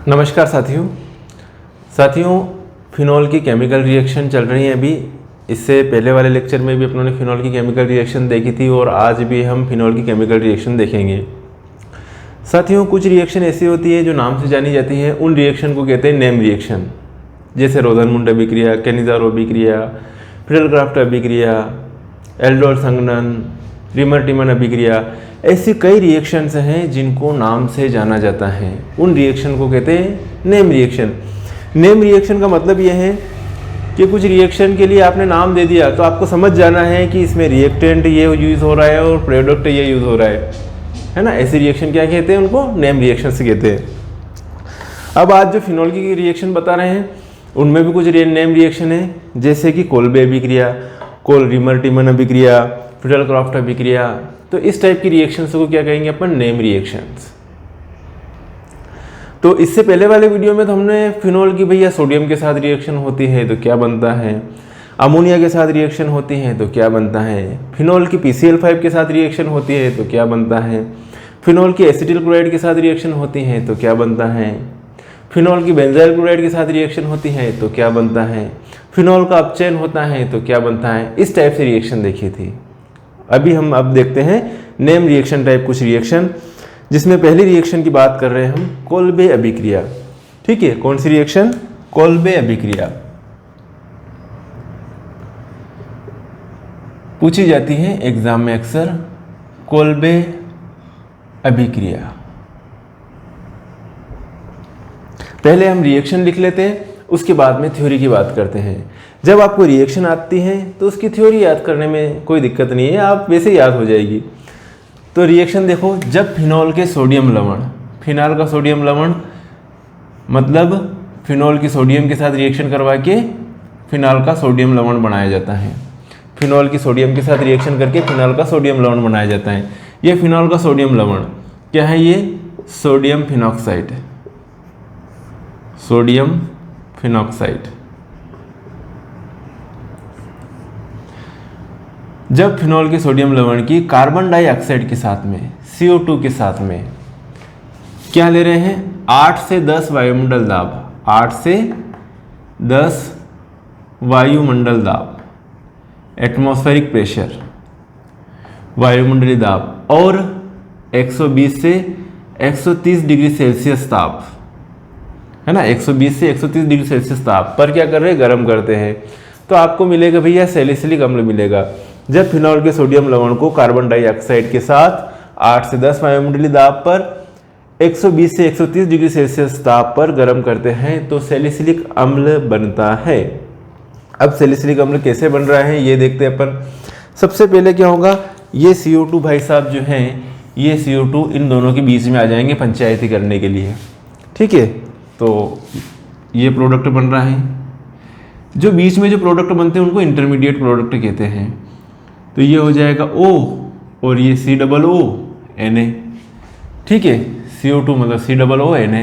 नमस्कार साथियों फिनॉल की केमिकल रिएक्शन चल रही है अभी। इससे पहले वाले लेक्चर में भी अपनों ने फिनॉल की केमिकल रिएक्शन देखी थी और आज भी हम फिनॉल की केमिकल रिएक्शन देखेंगे। साथियों, कुछ रिएक्शन ऐसी होती है जो नाम से जानी जाती है, उन रिएक्शन को कहते हैं नेम रिएक्शन। जैसे रोजनमुंड अभिक्रिया, कैनिज़ारो अभिक्रिया, फिडेल-क्राफ्ट अभिक्रिया, एल्डोर-संगनन, रिमर-टिमन अभिक्रिया, ऐसी कई रिएक्शंस हैं जिनको नाम से जाना जाता है। उन रिएक्शन को कहते हैं नेम रिएक्शन। नेम रिएक्शन का मतलब यह है कि कुछ रिएक्शन के लिए आपने नाम दे दिया तो आपको समझ जाना है कि इसमें रिएक्टेंट ये यूज़ हो रहा है और प्रोडक्ट ये यूज़ हो रहा है ना। ऐसी रिएक्शन क्या कहते हैं? उनको नेम रिएक्शन से कहते हैं। अब आज जो फिनॉल की रिएक्शन बता रहे हैं उनमें भी कुछ नेम रिएक्शन है, जैसे कि कोल्बे अभिक्रिया, रिमर-टिमन अभिक्रिया, फिडेल-क्राफ्ट अभिक्रिया। तो इस टाइप की रिएक्शंस को क्या कहेंगे अपन? Name reactions. तो इससे पहले वाले वीडियो में तो हमने फिनॉल की भैया सोडियम के साथ रिएक्शन होती है तो क्या बनता है, अमोनिया के साथ रिएक्शन होती है तो क्या बनता है, फिनॉल की PCl5 के साथ रिएक्शन होती है तो क्या बनता है, फिनॉल की एसिटिल क्लोराइड के साथ रिएक्शन होती है तो क्या बनता है, फिनॉल की बेंजाइल क्लोराइड के साथ रिएक्शन होती है तो क्या बनता है, फिनॉल का अपचयन होता है तो क्या बनता है। इस टाइप से रिएक्शन देखी थी। अभी हम देखते हैं नेम रिएक्शन टाइप कुछ रिएक्शन, जिसमें पहली रिएक्शन की बात कर रहे हैं हम कोल्बे अभिक्रिया। ठीक है, कौन सी रिएक्शन? कोल्बे अभिक्रिया पूछी जाती है एग्जाम में अक्सर। कोल्बे अभिक्रिया, पहले हम रिएक्शन लिख लेते हैं, उसके बाद में थ्योरी की बात करते हैं। जब आपको रिएक्शन आती है तो उसकी थ्योरी याद करने में कोई दिक्कत नहीं है, आप वैसे ही याद हो जाएगी। तो रिएक्शन देखो, जब फिनॉल के सोडियम लवण, फिनॉल का सोडियम लवण मतलब फिनॉल की सोडियम के साथ रिएक्शन करवा के फिनॉल का सोडियम लवण बनाया जाता है। फिनॉल की सोडियम के साथ रिएक्शन करके फिनॉल का सोडियम लवण बनाया जाता है। ये फिनॉल का सोडियम लवण क्या है? ये सोडियम फिनॉक्साइड, सोडियम फिनॉक्साइड। जब फिनॉल के सोडियम लवण की कार्बन डाइऑक्साइड के साथ में, CO2 के साथ में क्या ले रहे हैं? 8 से 10 वायुमंडल दाब, 8 से 10 वायुमंडल दाब, एटमॉस्फेरिक प्रेशर, वायुमंडलीय दाब, और 120 से 130 डिग्री सेल्सियस ताप, है ना। 120 से 130 डिग्री सेल्सियस ताप पर क्या कर रहे हैं? गर्म करते हैं। तो आपको मिलेगा भैया सैलिसिलिक अम्ल मिलेगा। जब फिनॉल के सोडियम लवण को कार्बन डाइऑक्साइड के साथ 8 से 10 वायुमंडलीय दाब पर 120 से 130 डिग्री सेल्सियस ताप पर गर्म करते हैं तो सैलिसिलिक अम्ल बनता है। अब सैलिसिलिक अम्ल कैसे बन रहा है ये देखते हैं अपन। सबसे पहले क्या होगा, ये CO2 भाई साहब जो हैं, ये CO2 इन दोनों के बीच में आ जाएंगे पंचायती करने के लिए। ठीक है, तो ये प्रोडक्ट बन रहा है। जो बीच में जो प्रोडक्ट बनते हैं उनको इंटरमीडिएट प्रोडक्ट कहते हैं। तो ये हो जाएगा O और ये COO Na। ठीक है, CO2 मतलब COO Na।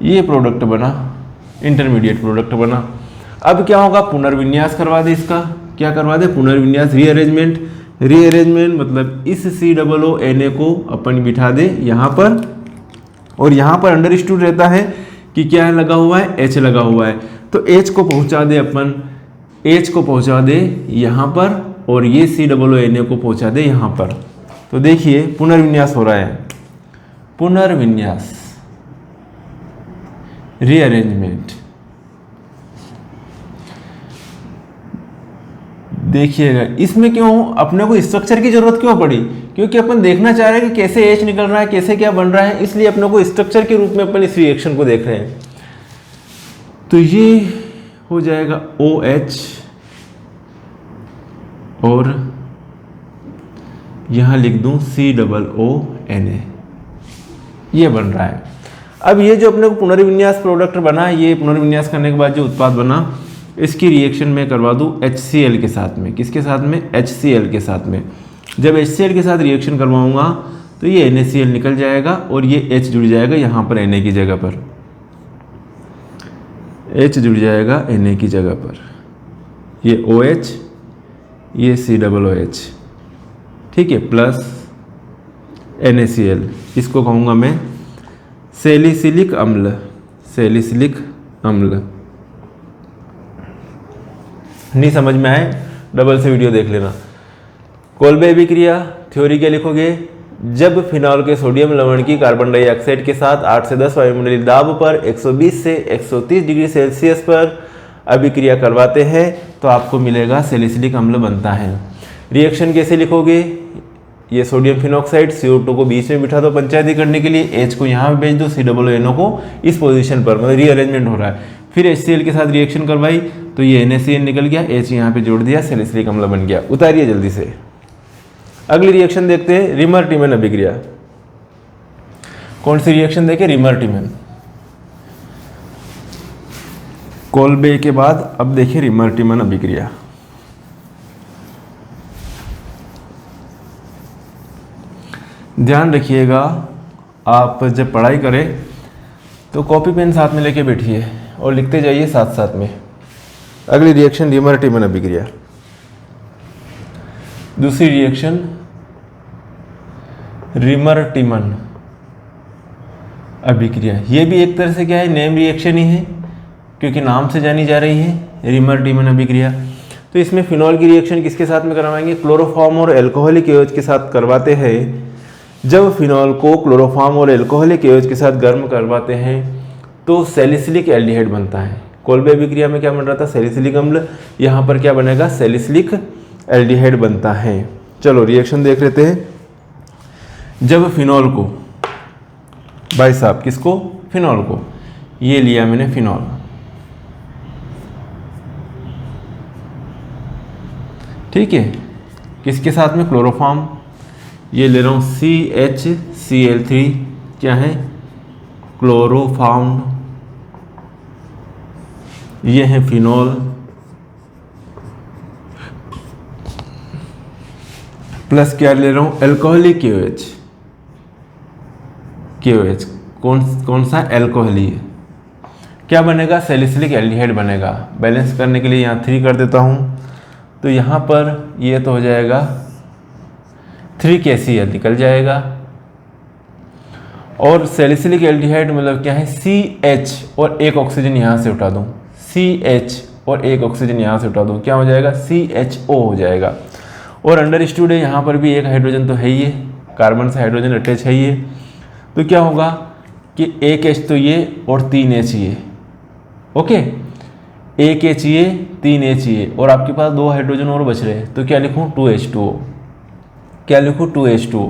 ये प्रोडक्ट बना, इंटरमीडिएट प्रोडक्ट बना। अब क्या होगा? पुनर्विन्यास करवा दे इसका। क्या करवा दे? पुनर्विन्यास, रीअरेंजमेंट। रीअरेंजमेंट मतलब इस COO Na को अपन बिठा दे यहाँ पर, और यहाँ पर अंडरस्टूड रहता है कि क्या लगा हुआ है? H लगा हुआ है। तो H को पहुँचा दे अपन, H को पहुँचा दे यहाँ पर, और ये COO Na को पहुँचा दे यहाँ पर। तो देखिए पुनर्विन्यास हो रहा है, पुनर्विन्यास, रीअरेंजमेंट। देखिएगा इसमें क्यों अपने को स्ट्रक्चर की जरूरत क्यों पड़ी? क्योंकि अपन देखना चाह रहे हैं कि कैसे H निकल रहा है, कैसे क्या बन रहा है, इसलिए अपने को स्ट्रक्चर के रूप में अपन इस रिएक्शन को देख रहे हैं। तो ये हो जाएगा OH और यहां लिख दूं COO Na। ये बन रहा है। अब ये जो अपने को पुनर्विन्यास प्रोडक्ट बना, ये पुनर्विन्यास करने के बाद जो उत्पाद बना, इसकी रिएक्शन में करवा दूं HCl के साथ में। किसके साथ में? HCl के साथ में। जब HCl के साथ रिएक्शन करवाऊंगा तो ये NaCl निकल जाएगा और ये H जुड़ जाएगा यहाँ पर Na की जगह पर, H जुड़ जाएगा Na की जगह पर, ये OH, ये COOH। ठीक है, प्लस NaCl, इसको कहूँगा मैं सैलिसिलिक अम्ल, सैलिसिलिक अम्ल। नहीं समझ में आए डबल से वीडियो देख लेना। कोल्बे अभिक्रिया थ्योरी क्या लिखोगे, जब फिनॉल के सोडियम लवण की कार्बन डाइऑक्साइड के साथ 8 से 10 वायुमंडलीय दाब पर 120 से 130 डिग्री सेल्सियस पर अभिक्रिया करवाते हैं तो आपको मिलेगा सैलिसिलिक अम्ल बनता है। रिएक्शन कैसे लिखोगे, ये सोडियम फिनॉक्साइड CO2 को बीच में बिठा दो पंचायती करने के लिए, H को यहाँ पे भेज दो, COO को इस पोजीशन पर, मतलब रीअरेंजमेंट हो रहा है। फिर HCl के साथ रिएक्शन करवाई तो ये NaCl निकल गया, H यहाँ पे जोड़ दिया, सैलिसिलिक अम्ल बन गया। उतारिए जल्दी से। अगली रिएक्शन देखते हैं, रिमर टीमन अभिक्रिया। कौन सी रिएक्शन देखें, रिमर टीमन। कोल्बे के बाद अब देखिए रिमर टीमन अभिक्रिया। ध्यान रखिएगा, आप जब पढ़ाई करें तो कॉपी पेन साथ में लेके बैठिए और लिखते जाइए साथ साथ में। अगली रिएक्शन रिमर टीमन अभिक्रिया। दूसरी रिएक्शन रिमर टीमन अभिक्रिया। ये भी एक तरह से क्या है, नेम रिएक्शन ही है क्योंकि नाम से जानी जा रही है रिमर टीमन अभिक्रिया। तो इसमें फिनॉल की रिएक्शन किसके साथ में करवाएंगे, क्लोरोफॉर्म और एल्कोहलिक एओएच के साथ करवाते हैं। जब फिनॉल को क्लोरोफॉर्म और एल्कोहलिक एओएच के साथ गर्म करवाते हैं तो सैलिसिलिक एल्डिहाइड बनता है। कोल्बे अभिक्रिया में क्या बन रहा था, सैलिसिलिक अम्ल, यहाँ पर क्या बनेगा, सैलिसिलिक एल्डिहाइड बनता है। चलो रिएक्शन देख लेते हैं। जब फिनॉल को, भाई साहब किसको, फिनॉल को, ये लिया मैंने फिनॉल, ठीक है, किसके साथ में, क्लोरोफॉर्म, ये ले रहा हूँ CHCl3, क्या है, क्लोरोफॉर्म, ये है फिनॉल, प्लस क्या ले रहा हूँ, एल्कोहलिक KOH, कौन सा, एल्कोहली है, क्या बनेगा, सैलिसिलिक एल्डिहाइड बनेगा। बैलेंस करने के लिए यहाँ 3 कर देता हूँ, तो यहाँ पर ये तो हो जाएगा 3KCl निकल जाएगा, और सैलिसिलिक एल्डिहाइड मतलब क्या है, CH और एक ऑक्सीजन यहाँ से उठा दूँ, CH और एक ऑक्सीजन यहाँ से उठा दूँ, क्या हो जाएगा, CHO हो जाएगा। और अंडरस्टूड है, यहाँ पर भी एक हाइड्रोजन तो है ही है, कार्बन से हाइड्रोजन अटैच है ही है, तो क्या होगा कि एक H तो ये और 3 H ये, ओके, एक H ये 3 H ये, और आपके पास 2 हाइड्रोजन और बच रहे हैं, तो क्या लिखूँ, 2H2O, क्या लिखूँ, 2H2O,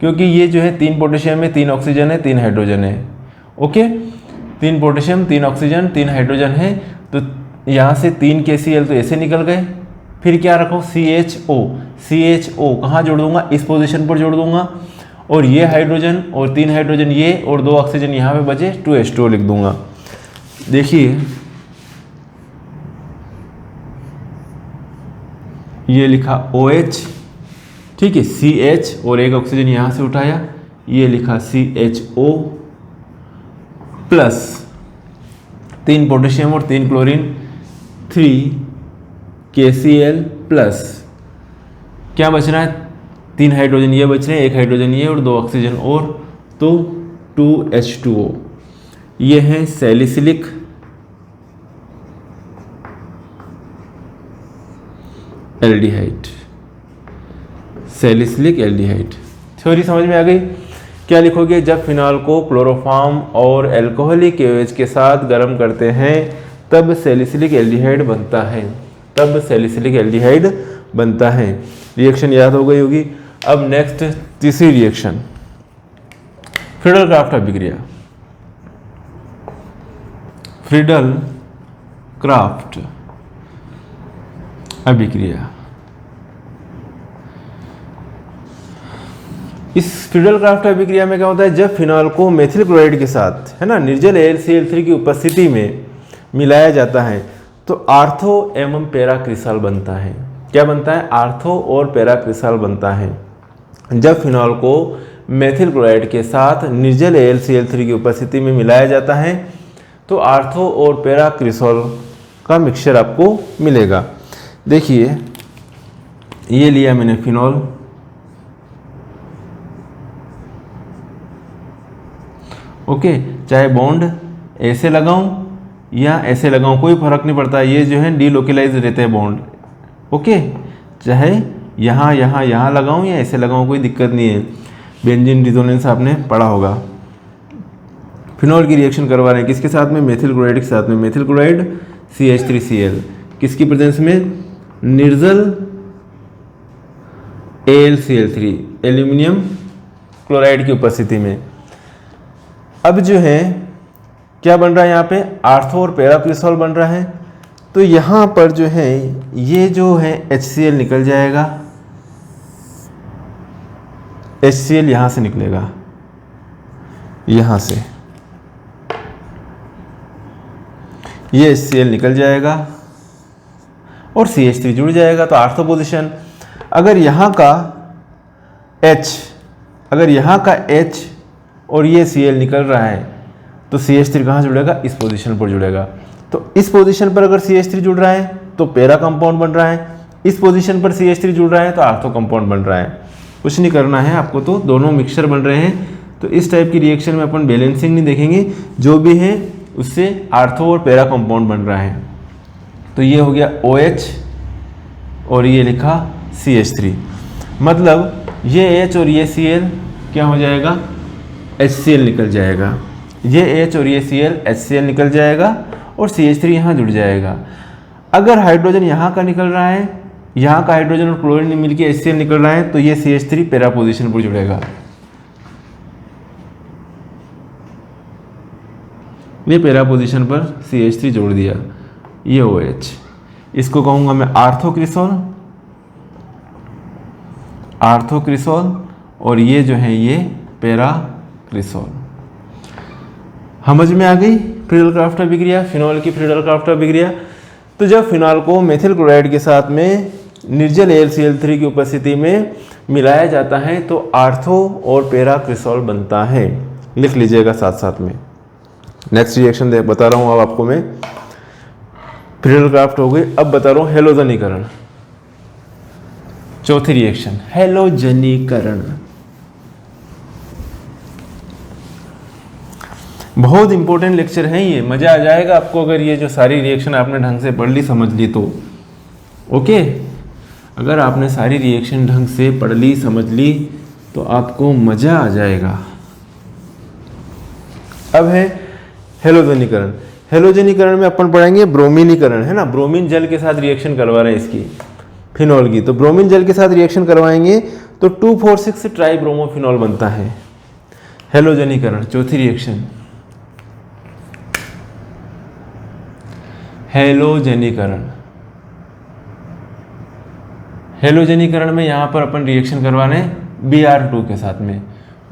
क्योंकि ये जो है 3 पोटेशियम है, 3 ऑक्सीजन है, 3 हाइड्रोजन है, ओके, 3 पोटेशियम, 3 ऑक्सीजन, 3 हाइड्रोजन है, तो यहाँ से 3KCl तो ऐसे निकल गए। फिर क्या रखो, CHO कहाँ जोड़ दूंगा, इस पोजीशन पर जोड़ दूंगा, और ये हाइड्रोजन और 3 हाइड्रोजन ये और 2 ऑक्सीजन यहाँ पे बचे, 2H2O लिख दूंगा। देखिए ये लिखा OH, ठीक है, CH और एक ऑक्सीजन यहाँ से उठाया, ये लिखा CHO प्लस 3 पोटेशियम और 3 क्लोरीन, 3KCl प्लस क्या बच रहा है, 3 हाइड्रोजन ये बच रहे हैं, 1 हाइड्रोजन ये और 2 ऑक्सीजन और, तो 2H2O। ये है salicylic aldehyde, salicylic aldehyde. Theory समझ में आ गई। क्या लिखोगे, जब फिनॉल को क्लोरोफॉर्म और एल्कोहलिक KOH के साथ गर्म करते हैं तब सैलिसिलिक एल्डिहाइड बनता है, तब सैलिसिलिक एल्डिहाइड बनता है। रिएक्शन याद हो गई होगी। अब नेक्स्ट तीसरी रिएक्शन, फ्रीडल क्राफ्ट अभिक्रिया। फ्रीडल क्राफ्ट अभिक्रिया, इस फ्रीडल क्राफ्ट अभिक्रिया में क्या होता है, जब फिनॉल को मेथिल क्लोराइड के साथ, है ना, निर्जल AlCl3 की उपस्थिति में मिलाया जाता है तो आर्थो एवं पैराक्रिसाल बनता है। क्या बनता है, आर्थो और पैराक्रिसाल बनता है। जब फिनॉल को मेथिल क्लोराइड के साथ निर्जल AlCl3 की उपस्थिति में मिलाया जाता है तो आर्थो और पैराक्रिसॉल का मिक्सचर आपको मिलेगा। देखिए ये लिया मैंने फिनॉल ओके, चाहे बॉन्ड ऐसे लगाऊं या ऐसे लगाऊं कोई फर्क नहीं पड़ता, ये जो है डीलोकलाइज रहते हैं बॉन्ड। ओके, चाहे यहाँ यहाँ यहाँ लगाऊं या ऐसे लगाऊं कोई दिक्कत नहीं है। बेंजीन रिजोनेंस आपने पढ़ा होगा। फिनॉल की रिएक्शन करवा रहे हैं किसके साथ में, मेथिल क्लोराइड के साथ में। मेथिल क्लोराइड CH3Cl किसकी प्रेजेंस में, निर्जल AlCl3 एल्यूमिनियम क्लोराइड की उपस्थिति में। अब जो है क्या बन रहा है यहाँ पे, आर्थो और पैराक्रिसॉल बन रहा है। तो यहाँ पर जो है ये जो है HCl निकल जाएगा, HCl यहाँ से निकलेगा, यहाँ से ये HCl निकल जाएगा और CH3 जुड़ जाएगा। तो आर्थो पोजीशन, अगर यहाँ का H और ये Cl निकल रहा है तो CH3 कहाँ जुड़ेगा, इस पोजीशन पर जुड़ेगा। तो इस पोजीशन पर अगर CH3 जुड़ रहा है तो पैरा कंपाउंड बन रहा है, इस पोजीशन पर CH3 जुड़ रहा है तो आर्थो कंपाउंड बन रहा है। कुछ नहीं करना है आपको, तो दोनों मिक्सचर बन रहे हैं। तो इस टाइप की रिएक्शन में अपन बैलेंसिंग नहीं देखेंगे, जो भी है उससे आर्थो और पैरा कंपाउंड बन रहा है। तो ये हो गया OH और ये लिखा CH3, मतलब ये H और ये Cl क्या हो जाएगा, HCl निकल जाएगा। ये H और ये Cl HCl निकल जाएगा और CH3 यहाँ जुड़ जाएगा। अगर हाइड्रोजन यहाँ का निकल रहा है, यहाँ का हाइड्रोजन और क्लोरीन मिलकर HCl निकल रहा है तो ये CH3 पैरा पोजीशन पर जुड़ेगा। ये पैरा पोजीशन पर CH3 जोड़ दिया, ये OH। इसको कहूँगा मैं आर्थोक्रिसॉल और ये जो है ये पैराक्रिसॉल। समझ में आ गई फ्रीडल क्राफ्ट अभिक्रिया, फिनॉल की फ्रीडल क्राफ्ट अभिक्रिया। तो जब फिनॉल को मेथिल क्लोराइड के साथ में निर्जल AlCl3 की उपस्थिति में मिलाया जाता है तो आर्थो और पैराक्रिसॉल बनता है। लिख लीजिएगा साथ साथ में। नेक्स्ट रिएक्शन बता रहा हूँ अब आपको मैं, फ्रीडल क्राफ्ट हो गई। अब बता रहा हूँ हेलोजनीकरण, चौथी रिएक्शन हेलोजनीकरण। बहुत इंपॉर्टेंट लेक्चर है ये, मजा आ जाएगा आपको अगर ये जो सारी रिएक्शन आपने ढंग से पढ़ ली समझ ली तो। ओके, अगर आपने सारी रिएक्शन ढंग से पढ़ ली समझ ली तो आपको मजा आ जाएगा। अब है हेलोजनीकरण। हेलोजनीकरण में अपन पढ़ेंगे ब्रोमीनीकरण, है ना, ब्रोमीन जल के साथ रिएक्शन करवा रहे हैं इसकी फिनॉल की। तो ब्रोमीन जल के साथ रिएक्शन करवाएंगे तो 2,4,6 ट्राइब्रोमोफिनॉल बनता है। हेलोजनीकरण चौथी रिएक्शन, हेलोजनीकरण। हेलोजनीकरण में यहाँ पर अपन रिएक्शन करवा रहे हैं Br2 के साथ में,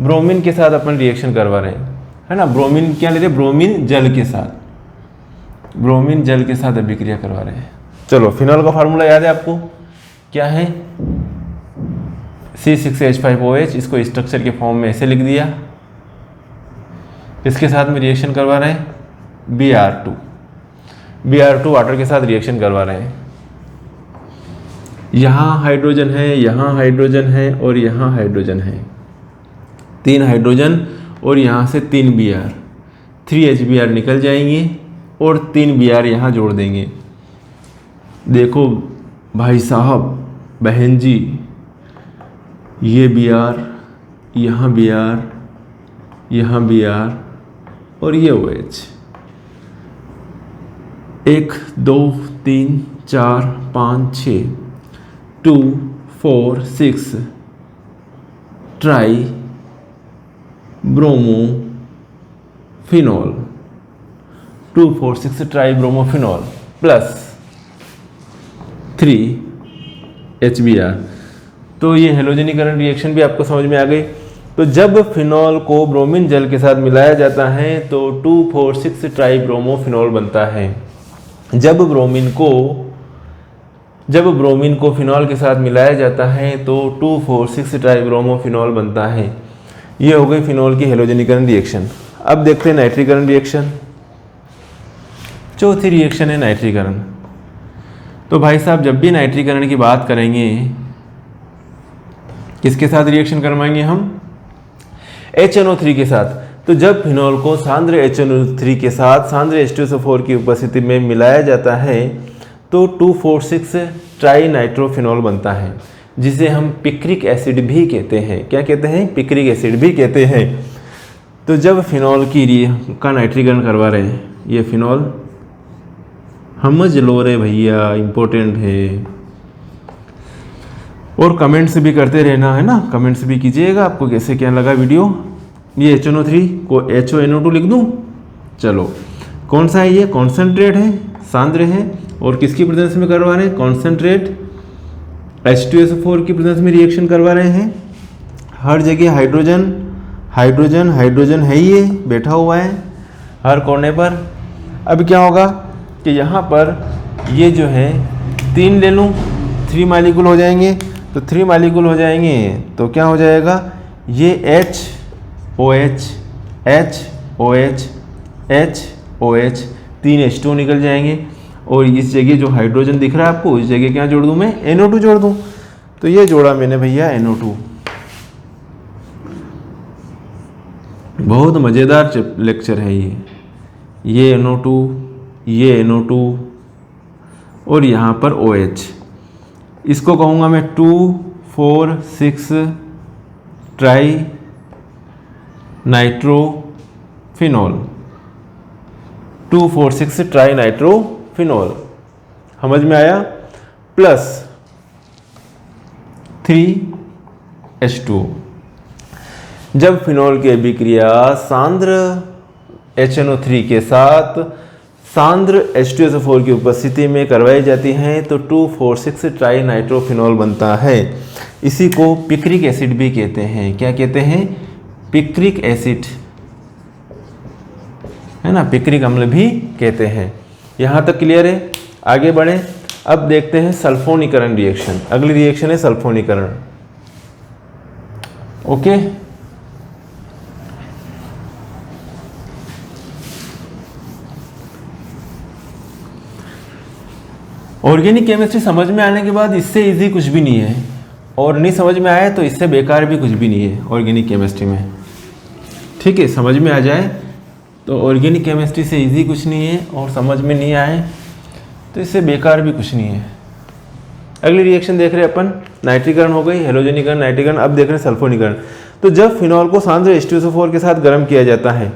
ब्रोमीन के साथ अपन रिएक्शन करवा रहे हैं, है ना। ब्रोमीन क्या ले रहे हैं, ब्रोमीन जल के साथ, ब्रोमीन जल के साथ अभिक्रिया करवा रहे हैं। चलो फिनॉल का फार्मूला याद है आपको, क्या है, C6H5OH। इसको स्ट्रक्चर के फॉर्म में ऐसे लिख दिया। इसके साथ में रिएक्शन करवा रहे हैं Br2 वाटर के साथ रिएक्शन करवा रहे हैं। यहाँ हाइड्रोजन है, यहाँ हाइड्रोजन है और यहाँ हाइड्रोजन है, 3 हाइड्रोजन और यहाँ से 3 Br, 3 HBr निकल जाएंगे और 3 Br यहाँ जोड़ देंगे। देखो भाई साहब बहन जी, ये Br, यहाँ Br, यहाँ Br और ये OH। 1 2 3 4 5 6 2 4 6 try bromophenol, 2 4 6 try bromophenol plus 3 HBr। तो ये हेलोजनीकरण रिएक्शन भी आपको समझ में आ गई। तो जब फिनॉल को ब्रोमीन जल के साथ मिलाया जाता है तो 2,4,6 ट्राइब्रोमोफिनॉल बनता है। जब ब्रोमीन को फिनॉल के साथ मिलाया जाता है तो 2,4,6 ट्राइब्रोमोफिनॉल बनता है। ये हो गई फिनॉल की हेलोजनीकरण रिएक्शन। अब देखते हैं नाइट्रीकरण रिएक्शन। चौथी रिएक्शन है नाइट्रीकरण। तो भाई साहब जब भी नाइट्रीकरण की बात करेंगे किसके साथ रिएक्शन करवाएंगे हम, HNO3 के साथ। तो जब फिनॉल को सांद्र HNO3 के साथ सांद्र H2SO4 की उपस्थिति में मिलाया जाता है तो 2,4,6 ट्राई नाइट्रोफिनॉल बनता है, जिसे हम पिक्रिक एसिड भी कहते हैं। क्या कहते हैं? पिक्रिक एसिड भी कहते हैं। तो जब फिनॉल का नाइट्रीकरण करवा रहे हैं, ये फिनॉल समझ लो रे भैया, इम्पोर्टेंट है। और कमेंट्स भी करते रहना है ना, कमेंट्स भी कीजिएगा आपको कैसे क्या लगा वीडियो। ये HNO3 को HONO2 लिख दूँ? चलो, कौन सा है ये? कॉन्सेंट्रेट है, सांद्र है, और किसकी प्रेजेंस में करवा रहे हैं? कॉन्सेंट्रेट H2SO4 की प्रेजेंस में रिएक्शन करवा रहे हैं। हर जगह हाइड्रोजन हाइड्रोजन हाइड्रोजन है ही, ये बैठा हुआ है हर कोने पर। अब क्या होगा कि यहाँ पर ये जो है 3 ले लूँ, 3 मालिक्यूल हो जाएंगे। तो 3 मालिक्यूल हो जाएंगे तो क्या हो जाएगा? ये HOH HOH HOH 3 H2 निकल जाएंगे, और इस जगह जो हाइड्रोजन दिख रहा है आपको, इस जगह क्या जोड़ दूँ मैं? NO2 जोड़ दूँ। तो ये जोड़ा मैंने भैया NO2। बहुत मज़ेदार लेक्चर है ये NO2, ये NO2 और यहाँ पर OH। इसको कहूँगा मैं 2,4,6 ट्राई नाइट्रोफिनॉल। 2,4,6 ट्राई नाइट्रोफिनॉल, समझ में आया? Plus 3H2। जब फिनॉल की अभिक्रिया सांद्र HNO3 के साथ सांद्र H2SO4 की उपस्थिति में करवाई जाती है तो 2,4,6 ट्राई नाइट्रोफिनॉल बनता है। इसी को पिक्रिक एसिड भी कहते हैं। क्या कहते हैं? पिक्रिक एसिड, है ना, पिक्रिक अम्ल भी कहते हैं। यहाँ तक क्लियर है? आगे बढ़ें। अब देखते हैं सल्फोनीकरण रिएक्शन। अगली रिएक्शन है सल्फोनीकरण। ओके, ऑर्गेनिक केमिस्ट्री समझ में आने के बाद इससे इजी कुछ भी नहीं है, और नहीं समझ में आए तो इससे बेकार भी कुछ भी नहीं है ऑर्गेनिक केमिस्ट्री में। ठीक है, समझ में आ जाए तो ऑर्गेनिक केमिस्ट्री से इजी कुछ नहीं है, और समझ में नहीं आए तो इससे बेकार भी कुछ नहीं है। अगली रिएक्शन देख रहे हैं अपन, नाइट्रीकरण हो गई, हेलोजनीकरण, नाइट्रीकरण। अब देख रहे हैं सल्फोनीकरण। तो जब फिनॉल को सांद्र H2SO4 के साथ गर्म किया जाता है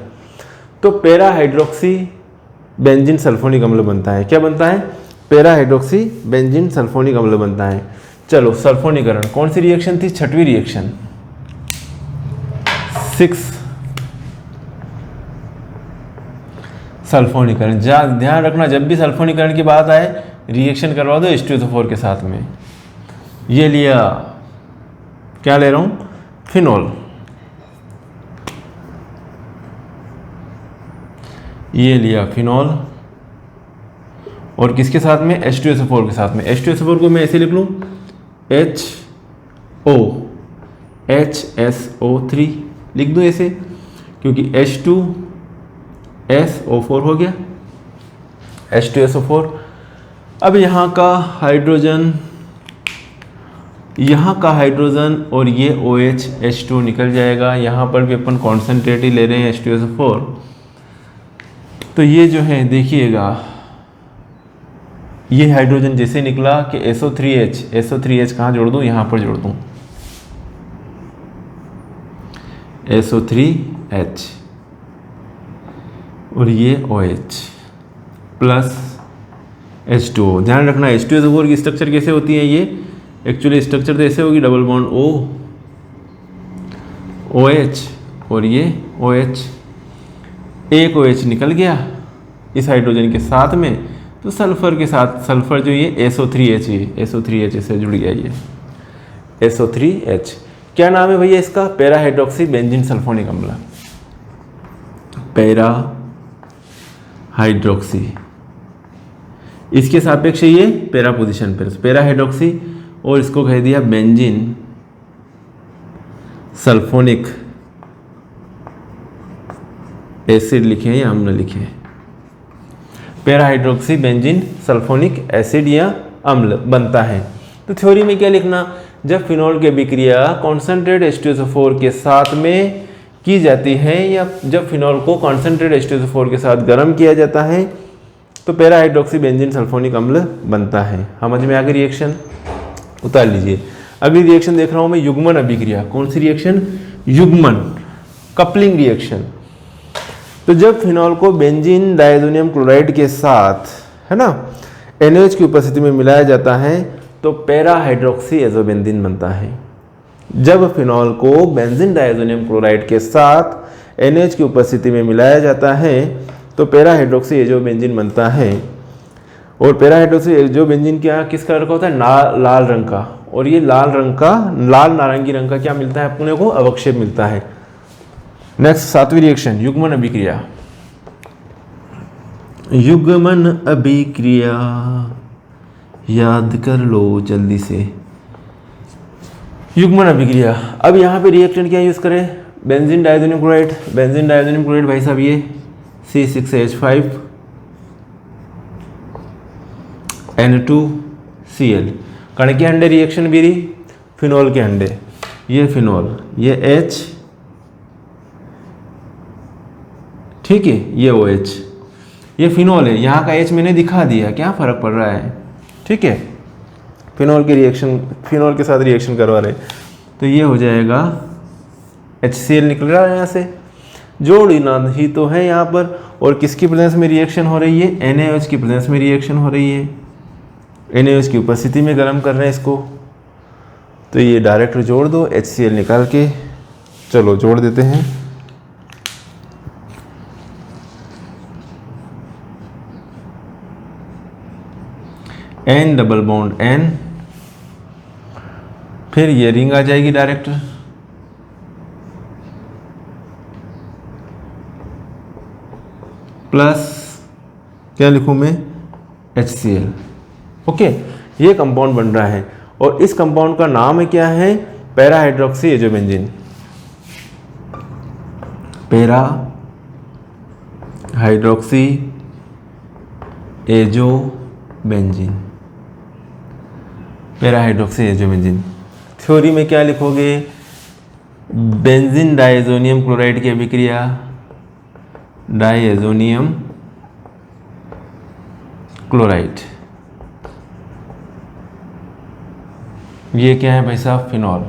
तो पैरा हाइड्रोक्सी बेंजीन सल्फोनिक अम्ल बनता है। क्या बनता है? पैरा हाइड्रोक्सी बेंजीन सल्फोनिक अम्ल बनता है। चलो, सल्फोनीकरण कौन सी रिएक्शन थी? 6वीं रिएक्शन, 6 सल्फोनीकरण। ध्यान रखना, जब भी सल्फोनीकरण की बात आए रिएक्शन करवा दो H2SO4 के साथ में। ये लिया, क्या ले रहा हूँ? फिनॉल। ये लिया फिनॉल, और किसके साथ में? H2SO4 के साथ में। H2SO4 को मैं ऐसे लिख लूँ, HOHSO3 लिख दूँ ऐसे, क्योंकि H2SO4 हो गया, H2SO4। अब यहाँ का हाइड्रोजन और ये OH H2 निकल जाएगा। यहाँ पर भी अपन कॉन्सेंट्रेट ही ले रहे हैं H2SO4। तो ये जो है देखिएगा, ये हाइड्रोजन जैसे निकला कि SO3H कहाँ जोड़ दूँ? यहाँ पर जोड़ दूँ, SO3H, और ये OH प्लस H2O। ध्यान रखना H2SO4 की स्ट्रक्चर कैसे होती है? ये एक्चुअली स्ट्रक्चर तो ऐसे होगी, डबल बॉन्ड OH और ये OH। एक OH निकल गया इस हाइड्रोजन के साथ में, तो सल्फर के साथ सल्फर जो ये SO3H है, SO3H से जुड़ गया ये SO3H। क्या नाम है भैया इसका? पैरा हाइड्रोक्सी बेंजीन सल्फोनिक अम्ल, पैरा हाइड्रोक्सी। इसके सापेक्ष ये पैरा पोजीशन पर पैरा हाइड्रोक्सी, और इसको कह दिया बेंजीन सल्फोनिक एसिड लिखे या अम्ल लिखे, para hydroxy benzene sulphonic acid या अम्ल बनता है। तो थ्योरी में क्या लिखना? जब फिनॉल की अभिक्रिया कॉन्सेंट्रेट H2SO4 के साथ में की जाती है या जब फिनॉल को कॉन्सेंट्रेट H2SO4 के साथ गर्म किया जाता है तो पैरा हाइड्रोक्सी बेंजीन सल्फोनिक अम्ल बनता है। समझ में आ गई रिएक्शन, उतार लीजिए। अगली रिएक्शन देख रहा हूं मैं, युग्मन अभिक्रिया। कौन सी रिएक्शन? युग्मन, कपलिंग रिएक्शन। तो जब फिनॉल को बेंजीन डायजोनियम क्लोराइड के साथ, है ना, NaOH की उपस्थिति में मिलाया जाता है तो पैरा हाइड्रोक्सी एजोबेंजीन बनता है। जब फिनॉल को बेंजीन डायजोनियम क्लोराइड के साथ NaOH की उपस्थिति में मिलाया जाता है तो पैरा हाइड्रोक्सी एजोबेंजीन बनता है। और पैरा हाइड्रोक्सी एजोबेंजीन क्या, किस कलर का होता है? लाल रंग का। और ये लाल रंग का, लाल नारंगी रंग का क्या मिलता है अपने को? अवक्षेप मिलता है। नेक्स्ट 7वीं रिएक्शन, युग्मन अभिक्रिया। युग्मन अभिक्रिया याद कर लो जल्दी से। युग्मन अभिक्रिया, अब यहाँ पे रिएक्शन क्या यूज करें? Benzene diazonium chloride. Benzene diazonium chloride भाई साहब ये C6H5 N2Cl। कण के अंडे रिएक्शन भी रही, फिनॉल के अंडे, ये फिनॉल, ये H, ठीक है, ये OH, ये फिनॉल है। यहाँ का H मैंने दिखा दिया, क्या फर्क पड़ रहा है, ठीक है। फिनॉल के रिएक्शन, फिनॉल के साथ रिएक्शन करवा रहे, तो ये हो जाएगा HCl निकल रहा है यहाँ से, जोड़ ही तो है यहाँ पर। और किसकी प्रेजेंस में रिएक्शन हो रही है? NaOH की प्रेजेंस में रिएक्शन हो रही है। NaOH की उपस्थिति में गर्म कर रहे हैं इसको, तो ये डायरेक्ट जोड़ दो, HCl निकाल के, चलो जोड़ देते हैं। N डबल बॉन्ड N, फिर ये रिंग आ जाएगी डायरेक्ट, प्लस क्या लिखूं मैं? HCl। ओके, ये कंपाउंड बन रहा है और इस कंपाउंड का नाम है क्या है? Para hydroxy azobenzene. Para hydroxy azobenzene, para hydroxy azobenzene. Theory में क्या लिखोगे? बेंजीन डायजोनियम क्लोराइड की अभिक्रिया, डायजोनियम क्लोराइड, ये क्या है भाई साहब? फिनॉल।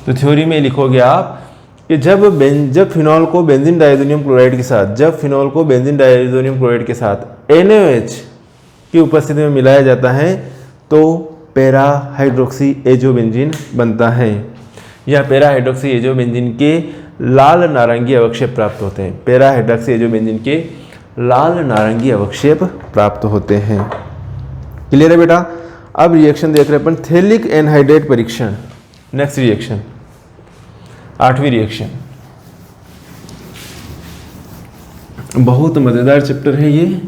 तो थ्योरी में लिखोगे आप कि जब फिनॉल को बेंजीन डायजोनियम क्लोराइड के साथ, जब फिनॉल को बेंजीन डायजोनियम क्लोराइड के साथ NaOH की उपस्थिति में मिलाया जाता है तो पैरा हाइड्रोक्सी एजोबेंजीन बनता है, या पैरा हाइड्रोक्सी एजोबेंजीन के लाल नारंगी अवक्षेप प्राप्त होते हैं। पैरा हाइड्रोक्सी एजोबेंजीन के लाल नारंगी अवक्षेप प्राप्त होते हैं। क्लियर है बेटा? अब रिएक्शन देख रहे हैं अपन, थैलिक एनहाइड्रेट परीक्षण। नेक्स्ट रिएक्शन, 8वीं रिएक्शन, बहुत मजेदार चैप्टर है ये।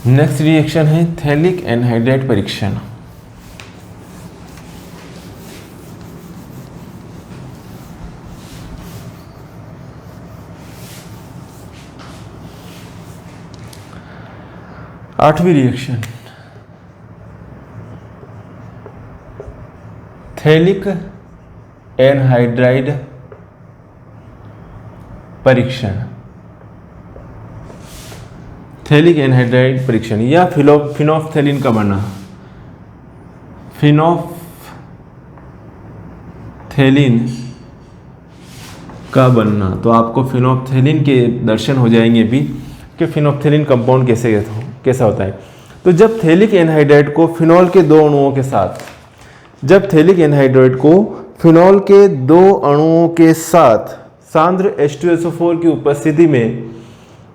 नेक्स्ट रिएक्शन है थैलिक एनहाइड्रेट परीक्षण। आठवीं रिएक्शन, थैलिक एनहाइड्राइड परीक्षण। थैलिक एनहाइड्राइड परीक्षण या फिनोफ्थैलिन का बनना, फिनोफ्थैलिन का बनना। तो आपको फिनोफ्थैलिन के दर्शन हो जाएंगे भी कि फिनोफ्थैलिन कंपाउंड कैसा होता है। तो जब थैलिक एनहाइड्राइड को फिनॉल के दो अणुओं के साथ, जब थैलिक एनहाइड्राइड को फिनॉल के दो अणुओं के साथ सांद्र H2SO4 की उपस्थिति में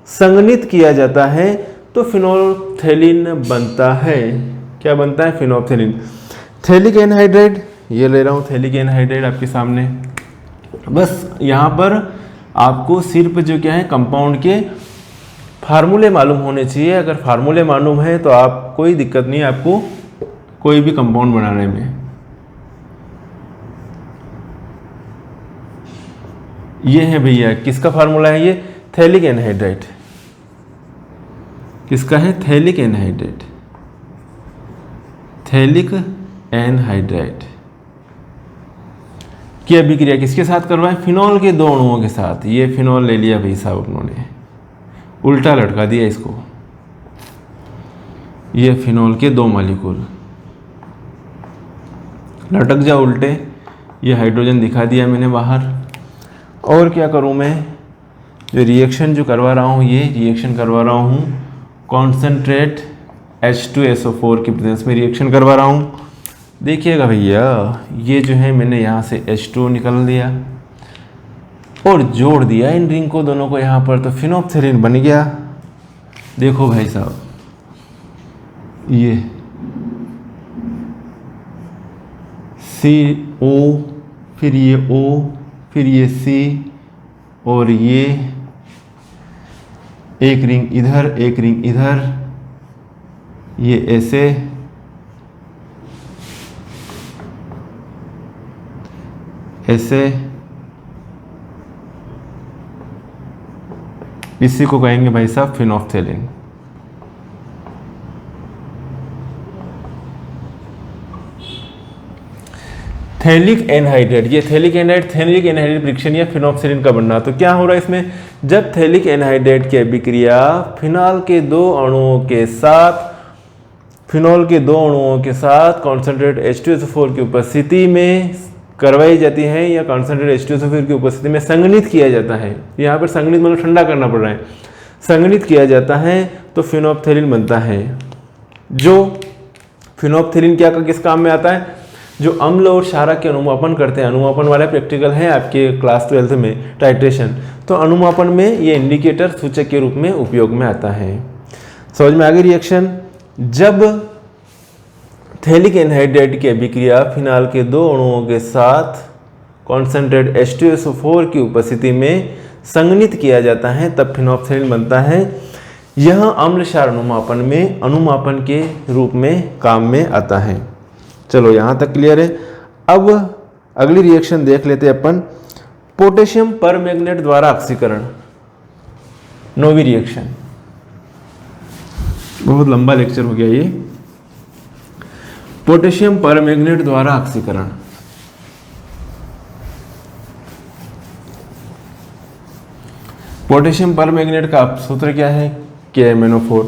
संघनित किया जाता है तो फिनोल्फथैलिन बनता है। क्या बनता है? फिनोल्फथैलिन। थैलिक एनहाइड्राइड, ये ले रहा हूँ थैलिक एनहाइड्राइड आपके सामने। बस यहाँ पर आपको सिर्फ जो क्या है कंपाउंड के फार्मूले मालूम होने चाहिए। अगर फार्मूले मालूम है तो आप कोई दिक्कत नहीं है आपको कोई भी कंपाउंड बनाने में। ये है भैया, किसका फार्मूला है ये? Phthalic anhydride. किसका है? Phthalic anhydride. थैलिक एनहाइड्राइड की अभिक्रिया किसके साथ करवाएं? फिनॉल के दो अणुओं के साथ। ये फिनॉल ले लिया भाई साहब उन्होंने, उल्टा लटका दिया इसको, ये फिनॉल के दो मॉलिक्यूल लटक जाओ उल्टे, ये हाइड्रोजन दिखा दिया मैंने बाहर। और क्या करूं मैं, जो रिएक्शन जो करवा रहा हूं, ये रिएक्शन करवा रहा हूं कॉन्सेंट्रेट H2SO4 की प्रेजेंस में रिएक्शन करवा रहा हूं। देखिएगा भैया, ये जो है मैंने यहाँ से H2 निकल दिया और जोड़ दिया इन रिंग को दोनों को यहाँ पर, तो फिनोप्थेलिन बन गया। देखो भाई साहब, ये CO, फिर ये O, फिर ये C, और ये एक रिंग इधर, एक रिंग इधर, ये ऐसे, ऐसे, इसी को कहेंगे भाई साहब फिनोप्थेलिन। थैलिक एनहाइड्रेट, ये थैलिक एनहाइड्रेट फ्रिक्शन या फिनोप्थेलिन का बनना। तो क्या हो रहा है इसमें, जब थैलिक एनहाइड्रेट की अभिक्रिया फिनॉल के दो अणुओं के साथ, फिनॉल के दो अणुओं के साथ कॉन्सेंट्रेट H2SO4 की उपस्थिति में करवाई जाती है, या कॉन्सेंट्रेट H2SO4 की उपस्थिति में संघनित किया जाता है, यहाँ पर संघनित मतलब ठंडा करना पड़ रहा है, संघनित किया जाता है, तो फिनोप्थेलिन बनता है। जो फिनोप्थेलिन क्या किस काम में आता है, जो अम्ल और क्षारक के अनुमापन करते हैं, अनुमापन वाला प्रैक्टिकल है आपके क्लास 12 में टाइट्रेशन, तो अनुमापन में ये इंडिकेटर सूचक के रूप में उपयोग में आता है। समझ में आ गई रिएक्शन। जब थैलिक एनहाइड्रेट की अभिक्रिया फिनाल के दो अणुओं के साथ कॉन्सेंट्रेट H2SO4 की उपस्थिति में संघनित किया जाता है, तब फिनोप्थेलिन बनता है। यह अम्ल क्षार अनुमापन में अनुमापन के रूप में काम में आता है। चलो यहाँ तक क्लियर है। अब अगली रिएक्शन देख लेते हैं अपन, पोटेशियम परमैंगनेट द्वारा ऑक्सीकरण, नौवीं रिएक्शन। बहुत लंबा लेक्चर हो गया ये। पोटेशियम परमैंगनेट द्वारा ऑक्सीकरण, पोटेशियम परमैंगनेट का सूत्र क्या है, KMnO4।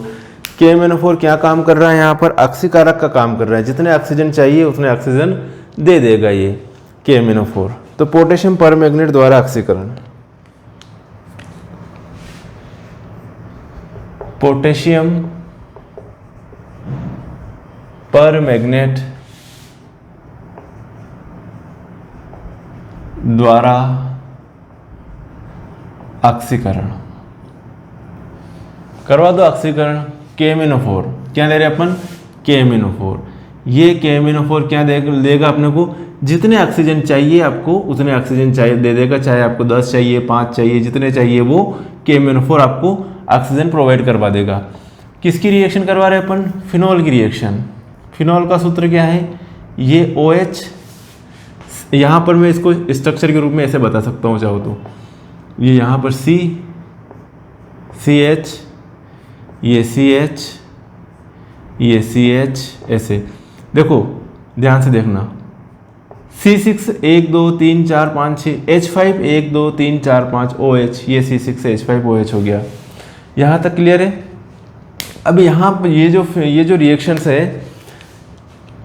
KMnO4 क्या काम कर रहा है, यहाँ पर ऑक्सीकारक का काम कर रहा है, जितने ऑक्सीजन चाहिए उतने ऑक्सीजन दे देगा ये KMnO4। तो पोटेशियम परमैंगनेट द्वारा ऑक्सीकरण, पोटेशियम परमैंगनेट द्वारा ऑक्सीकरण करवा दो। ऑक्सीकरण KMnO4 क्या ले रहे हैं अपन, KMnO4। ये KMnO4 क्या देगा अपने को, जितने ऑक्सीजन चाहिए आपको उतने ऑक्सीजन चाहिए दे देगा, चाहे आपको 10 चाहिए 5 चाहिए, जितने चाहिए वो KMnO4 आपको ऑक्सीजन प्रोवाइड करवा देगा। किसकी रिएक्शन करवा रहे हैं अपन, फिनॉल की रिएक्शन। फिनॉल का सूत्र क्या है, ये OH, यहाँ पर मैं इसको स्ट्रक्चर के रूप में ऐसे बता सकता हूँ चाहो तो, ये यहाँ पर CH, ये CH, ये CH, ऐसे देखो ध्यान से देखना, C6 1 2 3 4 5 6, H5 1 2 3 4 5 OH, ये C6H5OH हो गया। यहाँ तक क्लियर है। अब यहाँ पर ये जो रिएक्शंस है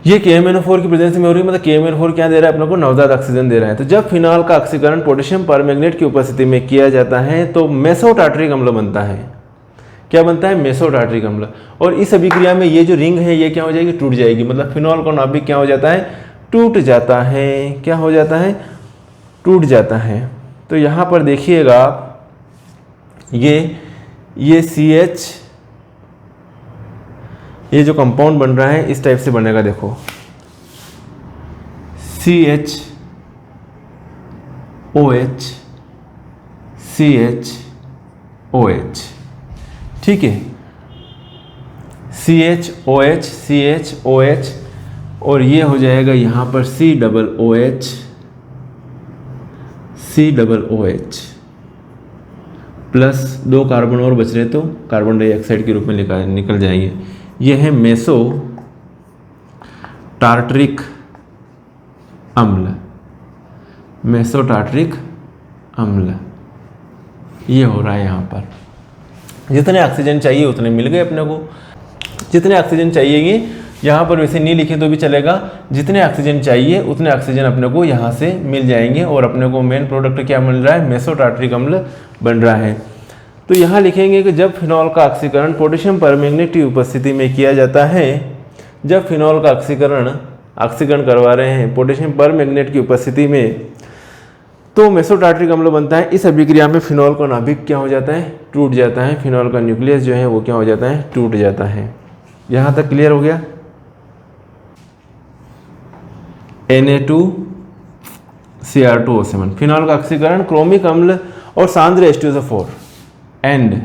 ये KMnO4 की प्रेजेंस में हो रही है, मतलब KMnO4 क्या दे रहा है अपने को, नवजात ऑक्सीजन दे रहा है। तो जब फिनॉल का ऑक्सीकरण पोटेशियम परमैंगनेट की उपस्थिति में किया जाता है तो मेसोटार्ट्रिक अम्ल बनता है। क्या बनता है, मेसोटार्ट्रिक अम्ल। और इस अभिक्रिया में ये जो रिंग है ये क्या हो जाएगी, टूट जाएगी, मतलब फिनॉल का नाभिक क्या हो जाता है, टूट जाता है। क्या हो जाता है, टूट जाता है। तो यहाँ पर देखिएगा आप, ये CH, ये जो कंपाउंड बन रहा है इस टाइप से बनेगा, देखो CHOH, CHOH, ठीक है, CHOH, और ये हो जाएगा यहाँ पर COOH प्लस 2 कार्बन और बच रहे तो कार्बन डाइऑक्साइड के रूप में निकल जाएंगे। ये है मेसोटार्ट्रिक अम्ल, मेसोटार्ट्रिक अम्ल। ये हो रहा है यहाँ पर। जितने ऑक्सीजन चाहिए उतने मिल गए अपने को। जितने ऑक्सीजन चाहिएगी यहाँ पर वैसे नहीं लिखे तो भी चलेगा, जितने ऑक्सीजन चाहिए उतने ऑक्सीजन अपने को यहाँ से मिल जाएंगे और अपने को मेन प्रोडक्ट क्या मिल रहा है, मेसोटार्ट्रिक अम्ल बन रहा है। तो यहाँ लिखेंगे कि जब फिनॉल का ऑक्सीकरण पोटेशियम परमैंगनेट की उपस्थिति में किया जाता है, जब फिनॉल का ऑक्सीकरण करवा रहे हैं पोटेशियम परमैंगनेट की उपस्थिति में, तो मेसोटार्ट्रिक अम्ल बनता है। इस अभिक्रिया में फिनॉल का नाभिक क्या हो जाता है, टूट जाता है। फिनॉल का न्यूक्लियस जो है वो क्या हो जाता है, टूट जाता है। यहाँ तक क्लियर हो गया। Na2Cr2O7 फिनॉल का ऑक्सीकरण क्रोमिक अम्ल और सांद्र H2SO4 एंड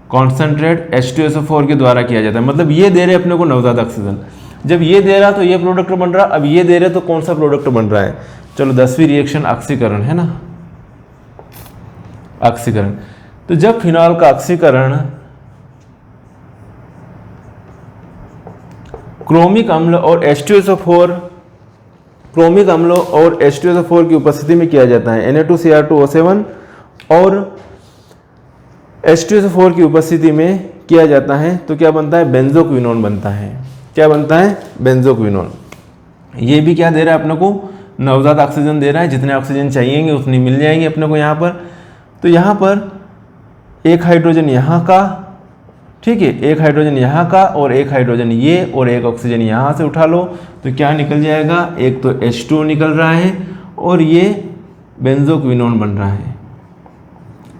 कॉन्सेंट्रेट H2SO4 के द्वारा किया जाता है। मतलब ये दे रहे अपने को नवजात ऑक्सीजन, जब ये दे रहा तो ये प्रोडक्ट बन रहा, अब ये दे रहे तो कौन सा प्रोडक्ट बन रहा है। चलो 10वीं रिएक्शन ऑक्सीकरण है ना, ऑक्सीकरण। तो जब फिनॉल का ऑक्सीकरण क्रोमिक अम्ल और H2SO4 की उपस्थिति में किया जाता है, Na2Cr2O7 और H2SO4 की उपस्थिति में किया जाता है, तो क्या बनता है, बेंजोक्विनोन बनता है। क्या बनता है, बेंजोक्विनोन। ये भी क्या दे रहा है अपने को, नवजात ऑक्सीजन दे रहा है। जितने ऑक्सीजन चाहिएंगे उतनी मिल जाएंगे अपने को यहाँ पर। तो यहाँ पर एक हाइड्रोजन यहाँ का, ठीक है, एक हाइड्रोजन यहाँ का और एक हाइड्रोजन ये और एक ऑक्सीजन यहाँ से उठा लो तो क्या निकल जाएगा, एक तो H2 निकल रहा है और ये बेंजोक्विनोन बन रहा है,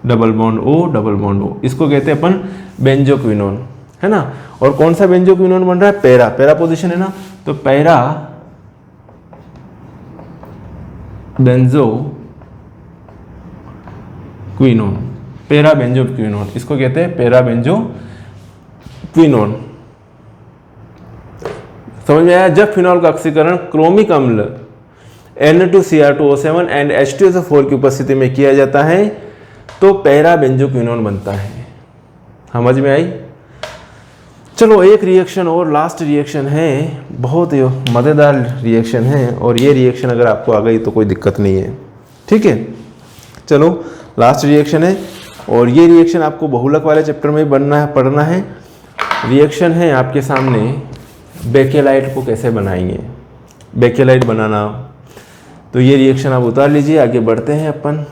डबल बॉन्ड O। इसको कहते हैं अपन बेंजोक्विनोन, है ना। और कौन सा बेंजोक्विनोन बन रहा है, पैरा पोजीशन है ना, तो पैरा बेंजोक्विनोन, इसको कहते हैं पैरा बेंजोक्विनोन। समझ में आया। जब फिनॉल का ऑक्सीकरण क्रोमिक अम्ल Na2Cr2O7 एंड H2SO4 की उपस्थिति में किया जाता है तो पैरा बेंजोक्विनोन बनता है। समझ में आई। चलो एक रिएक्शन और, लास्ट रिएक्शन है, बहुत ही मज़ेदार रिएक्शन है और ये रिएक्शन अगर आपको आ गई तो कोई दिक्कत नहीं है, ठीक है। चलो लास्ट रिएक्शन है और ये रिएक्शन आपको बहुलक वाले चैप्टर में पढ़ना है। रिएक्शन है आपके सामने, बेकेलाइट को कैसे बनाएंगे, बेकेलाइट बनाना। तो ये रिएक्शन आप उतार लीजिए, आगे बढ़ते हैं अपन।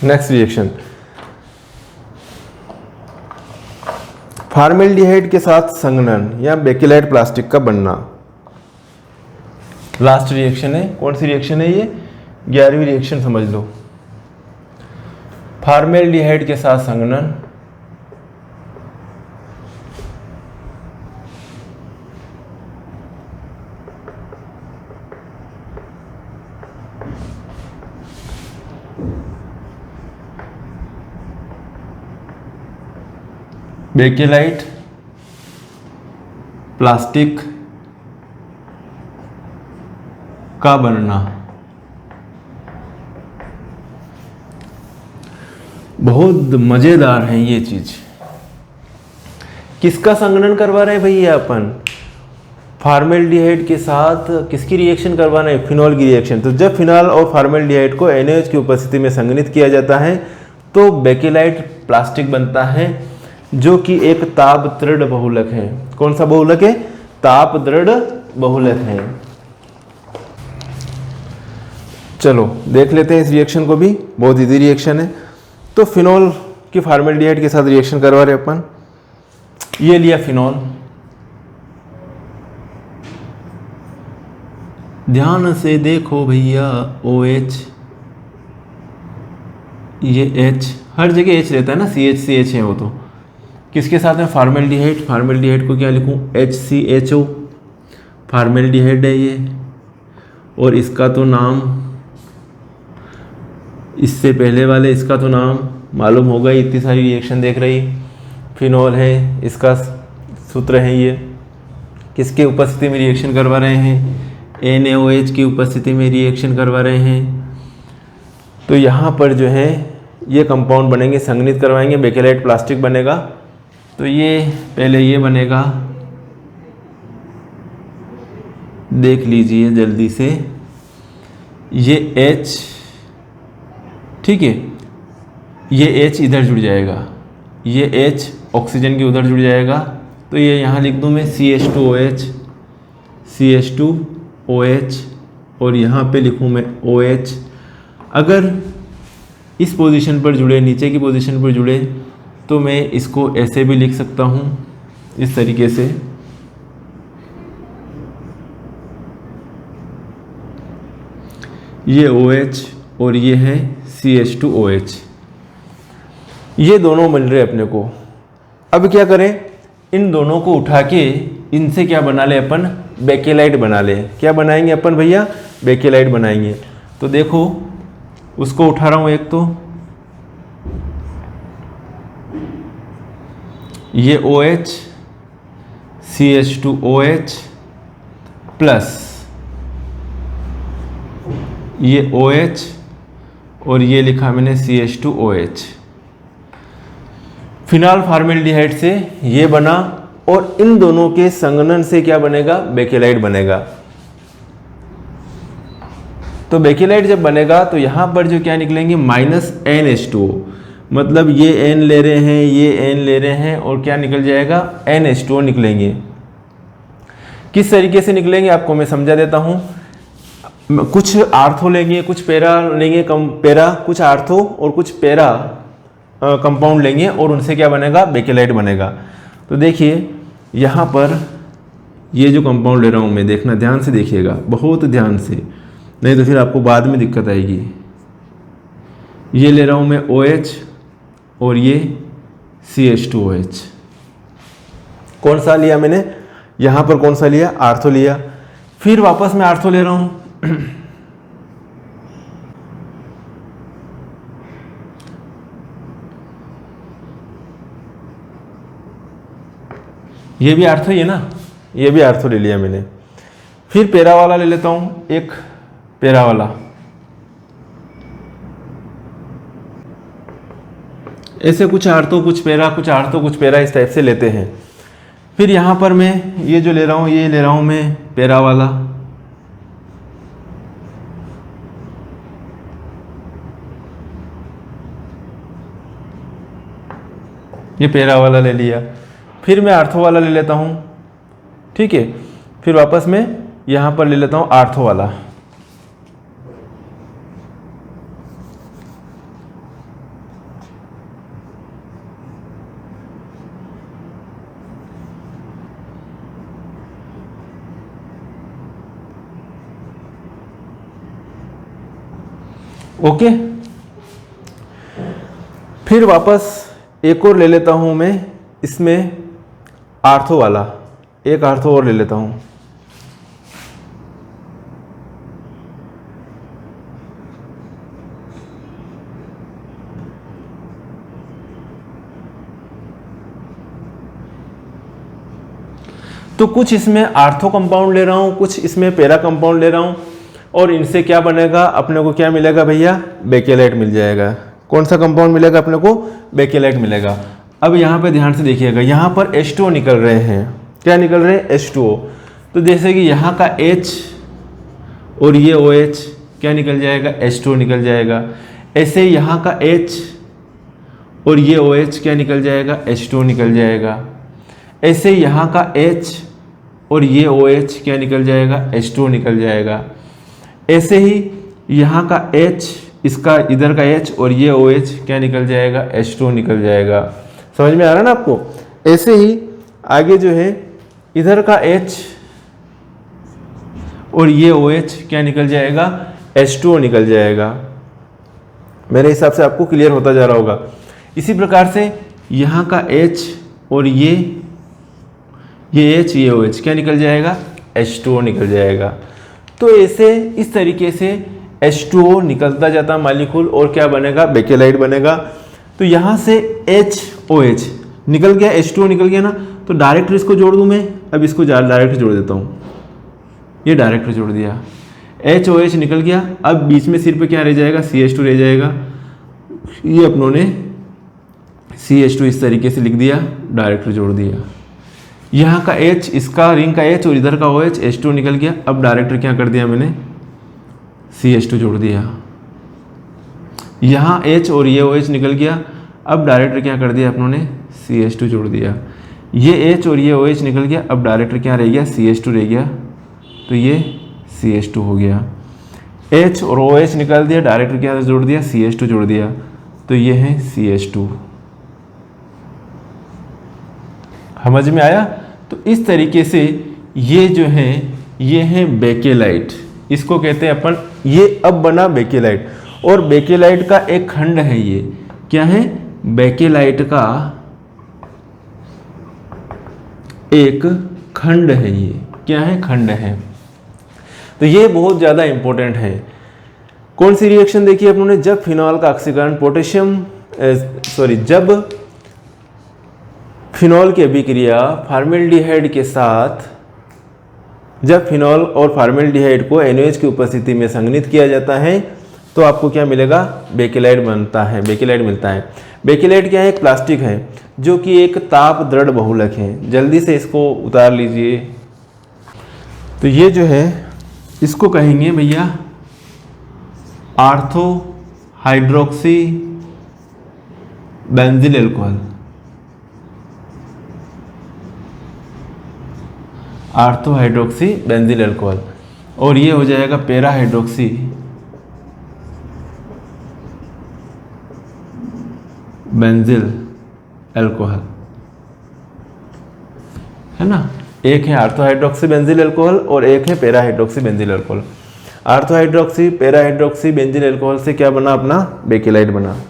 नेक्स्ट रिएक्शन, फॉर्मेल्डिहाइड के साथ संघनन या बेकेलाइट प्लास्टिक का बनना। लास्ट रिएक्शन है। कौन सी रिएक्शन है ये, 11वीं रिएक्शन समझ लो। फॉर्मेल्डिहाइड के साथ संघनन बेकेलाइट प्लास्टिक का बनना। बहुत मजेदार है ये चीज। किसका संघनन करवा रहे हैं भैया अपन, फॉर्मेल्डिहाइड के साथ किसकी रिएक्शन करवाना है, फिनॉल की रिएक्शन। तो जब फिनॉल और फॉर्मेल्डिहाइड को NaOH की उपस्थिति में संघनित किया जाता है तो बेकेलाइट प्लास्टिक बनता है, जो कि एक ताप दृढ़ बहुलक है। कौन सा बहुलक है, ताप दृढ़ बहुलक है। चलो देख लेते हैं इस रिएक्शन को भी, बहुत इजी रिएक्शन है। तो फिनॉल की फॉर्मेल्डिहाइड के साथ रिएक्शन करवा रहे अपन। ये लिया फिनॉल, ध्यान से देखो भैया, OH, ये H, हर जगह H रहता है ना, CH है वो। तो किसके साथ है, फॉर्मेल्डिहाइड। फॉर्मेल्डिहाइड को क्या लिखूं, HCHO, फॉर्मेल्डिहाइड है ये। और इसका तो नाम, इससे पहले वाले इसका तो नाम मालूम होगा, इतनी सारी रिएक्शन देख रही। फिनॉल है, इसका सूत्र है ये। किसके उपस्थिति में रिएक्शन करवा रहे हैं? NaOH की उपस्थिति में रिएक्शन करवा रहे हैं। तो यहाँ पर जो है ये कंपाउंड बनेंगे, संघनित करवाएंगे, बेकेलाइट प्लास्टिक बनेगा। तो ये पहले ये बनेगा, देख लीजिए जल्दी से, ये H, ठीक है, ये H इधर जुड़ जाएगा, ये H ऑक्सीजन के उधर जुड़ जाएगा। तो ये यहाँ लिख दूँ मैं CH2OH, CH2OH, और यहाँ पे लिखूँ मैं OH। अगर इस पोजीशन पर जुड़े, नीचे की पोजीशन पर जुड़े, तो मैं इसको ऐसे भी लिख सकता हूँ, इस तरीके से। ये OH और ये है CH2OH, ये दोनों मिल रहे अपने को। अब क्या करें, इन दोनों को उठा के इनसे क्या बना ले अपन? बेकेलाइट बना ले। क्या बनाएंगे अपन भैया? बेकेलाइट बनाएंगे। तो देखो, उसको उठा रहा हूँ एक, तो ये OH, CH2OH प्लस ये OH और ये लिखा मैंने CH2OH। फिनाल फॉर्मेल्डिहाइड से ये बना, और इन दोनों के संघनन से क्या बनेगा? बेकेलाइट बनेगा। तो बेकेलाइट जब बनेगा तो यहाँ पर जो क्या निकलेंगे? -NH2O, मतलब ये N ले रहे हैं, ये N ले रहे हैं, और क्या निकल जाएगा? NH2O निकलेंगे। किस तरीके से निकलेंगे आपको मैं समझा देता हूँ। कुछ आर्थो लेंगे, कुछ पैरा लेंगे, कुछ आर्थो और कुछ पैरा कंपाउंड लेंगे, और उनसे क्या बनेगा? बेकेलाइट बनेगा। तो देखिए यहाँ पर ये जो कंपाउंड ले रहा हूँ मैं, देखना ध्यान से, देखिएगा बहुत ध्यान से, नहीं तो फिर आपको बाद में दिक्कत आएगी। ये ले रहा हूँ मैं OH और ये CH2OH। कौन सा लिया मैंने यहाँ पर? कौन सा लिया? आर्थो लिया। फिर वापस मैं आर्थो ले रहा हूँ। ये भी आर्थो ही है ना, ये भी आर्थो ले लिया मैंने। फिर पैरा वाला ले लेता हूँ, एक पैरा वाला, ऐसे कुछ आर्थो कुछ पैरा, कुछ आर्थो कुछ पैरा, इस टाइप से लेते हैं। फिर यहाँ पर मैं ये जो ले रहा हूँ, ये ले रहा हूँ मैं पैरा वाला, ये पैरा वाला ले लिया। फिर मैं आर्थो वाला ले लेता हूँ, ठीक है। फिर वापस मैं यहाँ पर ले लेता हूँ आर्थो वाला। ओके, फिर वापस एक और ले लेता हूँ मैं, इसमें आर्थो वाला, एक आर्थो और ले लेता हूँ। तो कुछ इसमें आर्थो कंपाउंड ले रहा हूँ, कुछ इसमें पैरा कंपाउंड ले रहा हूँ, और इनसे क्या बनेगा? अपने को क्या मिलेगा भैया? बेकेलाइट मिल जाएगा। कौन सा कंपाउंड मिलेगा अपने को? बेकेलाइट मिलेगा। अब यहाँ पे ध्यान से देखिएगा, यहाँ पर H2O निकल रहे हैं। क्या निकल रहे हैं? H2O। तो जैसे कि यहाँ का H और ये OH क्या निकल जाएगा? H2O निकल जाएगा। ऐसे यहाँ का H और ये OH क्या निकल जाएगा? H2O निकल जाएगा। ऐसे यहाँ का H और ये OH क्या निकल जाएगा? H2O निकल जाएगा। ऐसे ही यहाँ का H, इसका इधर का H और ये OH क्या निकल जाएगा? H2O निकल जाएगा। समझ में आ रहा है ना आपको? ऐसे ही आगे जो है इधर का H और ये OH क्या निकल जाएगा? H2O निकल जाएगा। मेरे हिसाब से आपको क्लियर होता जा रहा होगा। इसी प्रकार से यहाँ का H और ये H ये OH क्या निकल जाएगा? H2O निकल जाएगा। तो ऐसे इस तरीके से H2O निकलता जाता मॉलिक्यूल, और क्या बनेगा? बेकेलाइट बनेगा। तो यहाँ से HOH, निकल गया, H2O निकल गया ना, तो डायरेक्ट इसको जोड़ दूँ मैं। अब इसको डायरेक्ट जोड़ देता हूँ, ये डायरेक्ट जोड़ दिया। HOH निकल गया, अब बीच में सिर पे क्या रह जाएगा, CH2 रह जाएगा। ये अपनों ने CH2 इस तरीके से लिख दिया, डायरेक्ट जोड़ दिया। यहाँ का H, इसका रिंग का H और इधर का OH, H2 निकल गया। अब डायरेक्ट क्या कर दिया मैंने, CH2 जोड़ दिया। यहाँ H और ये OH निकल गया। अब डायरेक्ट क्या कर दिया अपनों ने, CH2 जोड़ दिया। ये H और ये OH निकल गया। अब डायरेक्ट क्या रह गया, CH2 रह गया, तो ये CH2 हो गया। H और OH निकाल दिया, डायरेक्ट क्या जोड़ दिया, CH2 जोड़ दिया, तो ये है CH2। समझ में आया? तो इस तरीके से ये जो है, ये है बेकेलाइट, इसको कहते हैं अपन, ये अब बना बेकेलाइट। और बेकेलाइट का एक खंड है, ये क्या है, बेकेलाइट का एक खंड है, ये क्या है, खंड है। तो ये बहुत ज़्यादा इंपॉर्टेंट है। कौन सी रिएक्शन देखी अपनों ने, जब फिनॉल का ऑक्सीकरण जब फिनॉल की अभिक्रिया फॉर्मेल्डिहाइड के साथ, जब फिनॉल और फॉर्मेल्डिहाइड को NaOH की उपस्थिति में संघनित किया जाता है तो आपको क्या मिलेगा, बेकेलाइट बनता है, बेकेलाइट मिलता है। बेकेलाइट क्या है, एक प्लास्टिक है जो कि एक ताप दृढ़ बहुलक है। जल्दी से इसको उतार लीजिए। तो ये जो है, इसको कहेंगे भैया ortho hydroxy benzyl alcohol, ortho hydroxy benzyl alcohol. और ये हो जाएगा पैरा हाइड्रोक्सी बेंजिल एल्कोहल, है ना। एक है आर्थो हाइड्रोक्सी बेंजिल एल्कोहल और एक है para hydroxy benzyl alcohol. Ortho hydroxy para hydroxy benzyl alcohol से क्या बना अपना, बेकेलाइट बना।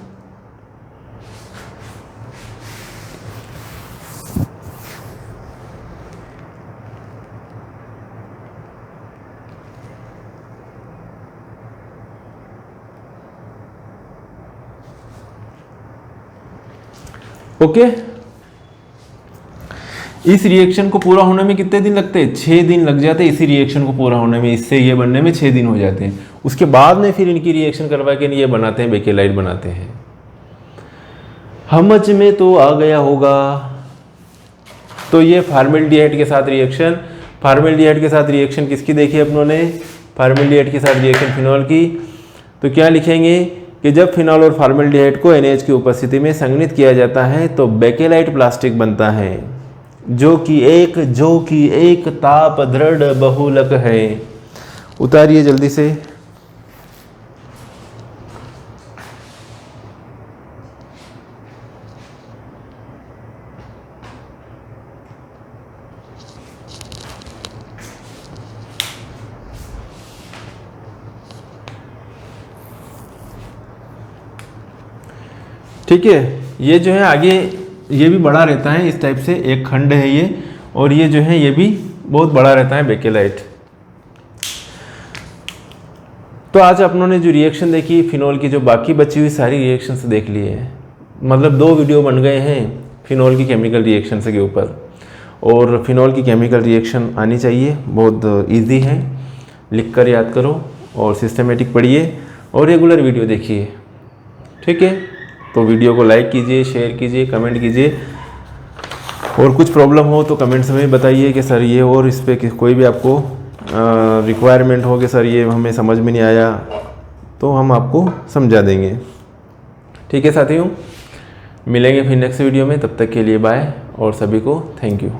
ओके। इस रिएक्शन को पूरा होने में कितने दिन लगते हैं, 6 दिन लग जाते हैं इसी रिएक्शन को पूरा होने में। इससे ये बनने में 6 दिन हो जाते हैं। उसके बाद में फिर इनकी रिएक्शन करवा के ये बनाते हैं, बेकेलाइट बनाते हैं। समझ में तो आ गया होगा। तो ये फॉर्मेल्डिहाइड के साथ रिएक्शन, फॉर्मेल्डिहाइड के साथ रिएक्शन किसकी देखी अपनों ने, फॉर्मेल्डिहाइड के साथ रिएक्शन फिनॉल की। तो क्या लिखेंगे कि जब फिनॉल और फॉर्मेल्डिहाइड को NaOH की उपस्थिति में संघनित किया जाता है तो बेकेलाइट प्लास्टिक बनता है, जो कि एक ताप दृढ़ बहुलक है। उतारिए जल्दी से। ठीक है, ये जो है आगे ये भी बड़ा रहता है इस टाइप से, एक खंड है ये, और ये जो है ये भी बहुत बड़ा रहता है बेकेलाइट। तो आज अपनों ने जो रिएक्शन देखी फिनॉल की, जो बाकी बची हुई सारी रिएक्शन से देख लिए हैं। मतलब 2 वीडियो बन गए हैं फिनॉल की केमिकल रिएक्शन के ऊपर। और फिनॉल की केमिकल रिएक्शन आनी चाहिए, बहुत इजी है, लिख कर याद करो और सिस्टमेटिक पढ़िए और रेगुलर वीडियो देखिए। ठीक है, तो वीडियो को लाइक कीजिए, शेयर कीजिए, कमेंट कीजिए। और कुछ प्रॉब्लम हो तो कमेंट्स में बताइए कि सर ये, और इस पर कोई भी आपको रिक्वायरमेंट हो कि सर ये हमें समझ में नहीं आया, तो हम आपको समझा देंगे। ठीक है साथियों, मिलेंगे फिर नेक्स्ट वीडियो में। तब तक के लिए बाय और सभी को थैंक यू।